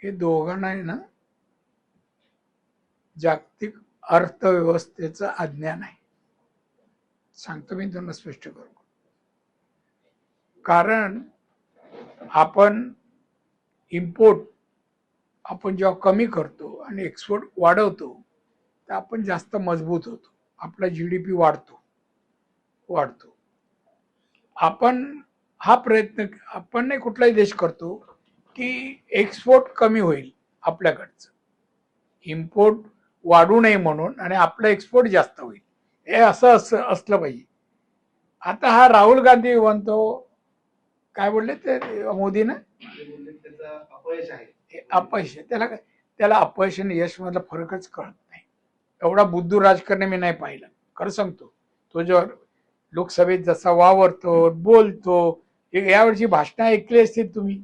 हे दोघांना आहे ना जागतिक अर्थव्यवस्थेचं अज्ञान आहे. सांगतो मी त्यांना स्पष्ट करू. कारण आपण इम्पोर्ट आपण जेव्हा कमी करतो आणि एक्सपोर्ट वाढवतो तर आपण जास्त मजबूत होतो. आपला GDP वाढतो. आपण हा प्रयत्न आपण नाही कुठलाही देश करतो की एक्सपोर्ट कमी होईल आपल्याकडचं, इम्पोर्ट वाढू नये म्हणून, आणि आपलं एक्सपोर्ट जास्त होईल, हे असं असलं पाहिजे. आता हा राहुल गांधी म्हणतो, काय बोलले ते मोदीनं, अपयश आहे. अपयश त्याला अपयश आणि यश मधला फरकच कळत नाही. एवढा बुद्धू राजकारणी मी नाही पाहिलं, खरं सांगतो. तो जो लोकसभेत जसा वावरतो बोलतो, यावर्षी भाषण ऐकली असतील तुम्ही,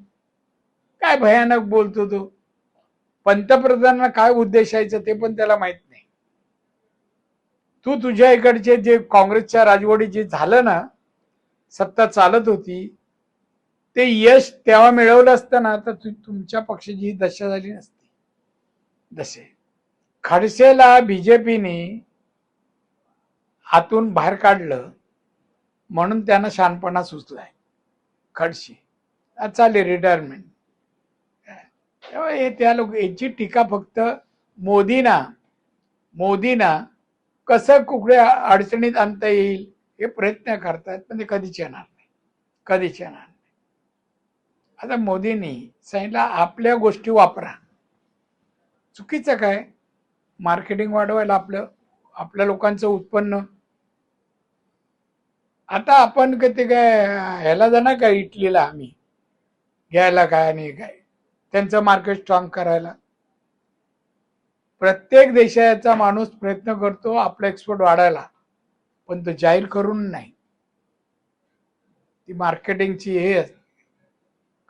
काय भयानक बोलतो तो. पंतप्रधानांना काय उद्देशायचं ते पण त्याला माहित नाही. तू तुझ्या इकडचे जे काँग्रेसच्या राजवटीत जे झालं ना, सत्ता चालत होती, ते यश तेव्हा मिळवलं असतं ना तर तुमच्या पक्षाची ही दशा झाली नसती. जसे खडसेला बीजेपीने हातून बाहेर काढलं म्हणून त्यांना शहाणपणा सुचलाय. खडसे चालले रिटायरमेंट. त्या लोक याची टीका फक्त मोदीना कसं कुठल्या अडचणीत आणता येईल हे प्रयत्न करतात, पण ते कधीच येणार नाही. आता मोदींनी सांगितलं आपल्या गोष्टी वापरा. चुकीचं काय? मार्केटिंग वाढवायला आपल्या लोकांचं उत्पन्न. आता आपण ते काय ह्याला जाणार का इटलीला आम्ही घ्यायला, काय आणि काय त्यांचं मार्केट स्ट्रॉंग करायला. प्रत्येक देशाचा माणूस प्रयत्न करतो आपला एक्सपोर्ट वाढायला, पण तो जाहीर करून नाही. ती मार्केटिंगची हे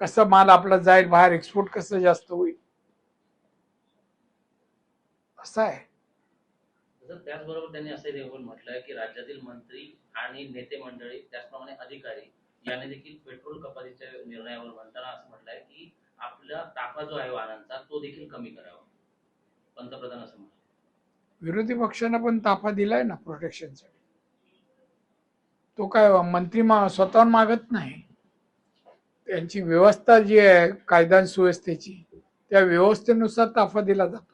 कसं माल आपला जाईल बाहेर, एक्सपोर्ट कसं जास्त होईल, असं आहे. त्याचबरोबर त्यांनी असे देखील म्हटलंय की राज्यातील मंत्री आणि नेते मंडळी त्याचप्रमाणे अधिकारी यांनी देखील पेट्रोल कपातीच्या निर्णयावर म्हणताना असं म्हटलंय की आपला ताफा जो आहे वाहनांचा तो देखील कमी करावा. पंतप्रधान असं म्हटलं. विरोधी पक्षांना पण ताफा दिलाय ना प्रोटेक्शनसाठी. तो काय मंत्री स्वतःहून मागत नाही. त्यांची व्यवस्था जी आहे कायदा सुव्यवस्थेची, त्या व्यवस्थेनुसार ताफा दिला जातो.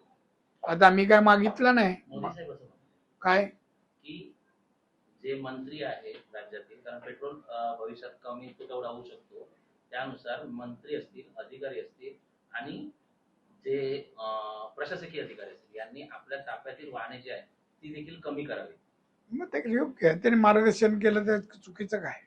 आता आम्ही काय मागितलं नाही. काय की जे मंत्री आहेत राज्यातील, कारण पेट्रोल भविष्यात कमी तेवढा होऊ शकतो, त्यानुसार मंत्री असतील, अधिकारी असतील आणि जे प्रशासकीय अधिकारी असतील यांनी आपल्या ताफ्यातील वाहने जी आहेत ती देखील कमी करावी. मग ते योग्य आहे, त्यांनी मार्गदर्शन केलं तर चुकीचं काय?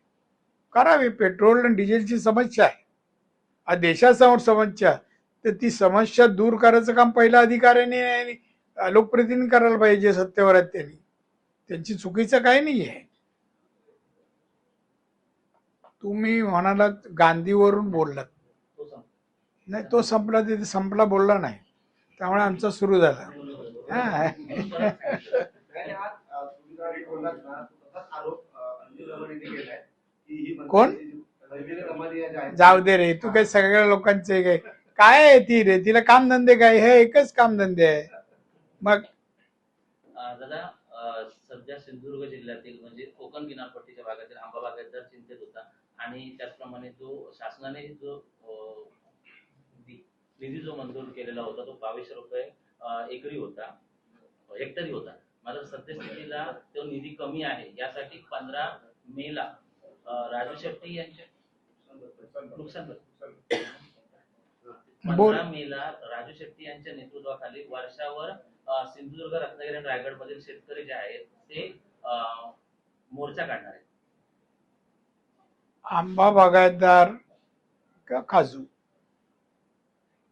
करावी. पेट्रोल आणि डिझेलची समस्या आहे, देशासमोर समस्या, तर ती समस्या दूर करायचं काम पहिल्या अधिकाऱ्यांनी आणि लोकप्रतिनिधी करायला पाहिजे. सत्तेवर आहेत त्यांची चुकीचं काही नाही आहे. तुम्ही म्हणालात गांधीवरून बोललात नाही, तो संपला, तिथे संपला बोलला नाही, त्यामुळे आमचा सुरू झाला. कोण? जाऊ दे रे, तू काय सगळ्या लोकांचे काय आहे ती रे, तिला कामधंदे काय? हे एकच कामधंदे आहे. मग दादा सध्या सिंधुदुर्ग जिल्ह्यातील म्हणजे कोकण किनारपट्टीच्या भागातील आंबा बागायतदार चिंतेत होता आणि त्याचप्रमाणे जो शासनाने जो निधी जो मंजूर केलेला होता तो 2200 रुपये एकरी होता, हेक्टरी होता. मात्र सद्यस्थितीला तो निधी कमी आहे. यासाठी 15 मेला राजू शेट्टी यांच्या 15 मेला राजू शेट्टी यांच्या नेतृत्वाखाली वर्षावर सिंधुदुर्ग, रत्नागिरी आणि रायगड मधील शेतकरी जे आहेत ते मोर्चा काढणार आहेत. आंबा बागायतदार किंवा काजू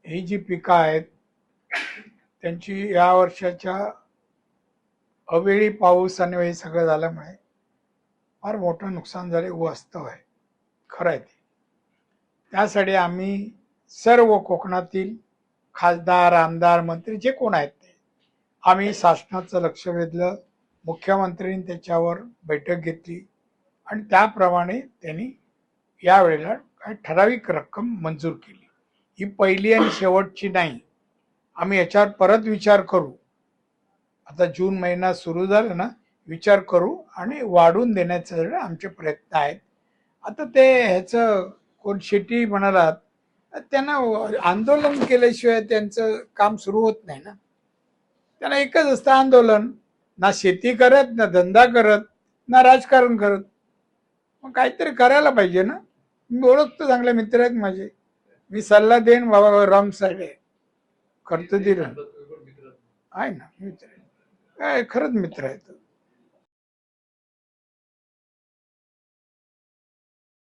ही जी पिकं आहेत त्यांची या वर्षाच्या अवेळी पाऊस आणि हे सगळं झाल्यामुळे फार मोठं नुकसान झाले, वास्तव आहे, खरं आहे ते. त्यासाठी आम्ही सर्व कोकणातील खासदार, आमदार, मंत्री जे कोण आहेत ते आम्ही शासनाचं लक्ष वेधलं. मुख्यमंत्र्यांनी त्याच्यावर बैठक घेतली आणि त्याप्रमाणे त्यांनी यावेळेला काही ठराविक रक्कम मंजूर केली. ही पहिली आणि शेवटची नाही. आम्ही याच्यावर परत विचार करू. आता जून महिना सुरू झाला ना, विचार करू आणि वाढवून देण्याचे आमचे प्रयत्न आहेत. आता ते ह्याचं कोण शेट्टी म्हणालात, त्यांना आंदोलन केल्याशिवाय त्यांचं काम सुरू होत नाही ना. त्यांना एकच असतं आंदोलन. ना शेती करत, ना धंदा करत, ना राजकारण करत. मग काहीतरी करायला पाहिजे ना. मी ओळखतो, चांगले मित्र आहेत माझे. मी सल्ला देईन, बाबा रॉंग साईड आहे, करतो दिलं आहे ना मित्र. काय खरंच मित्र आहेत.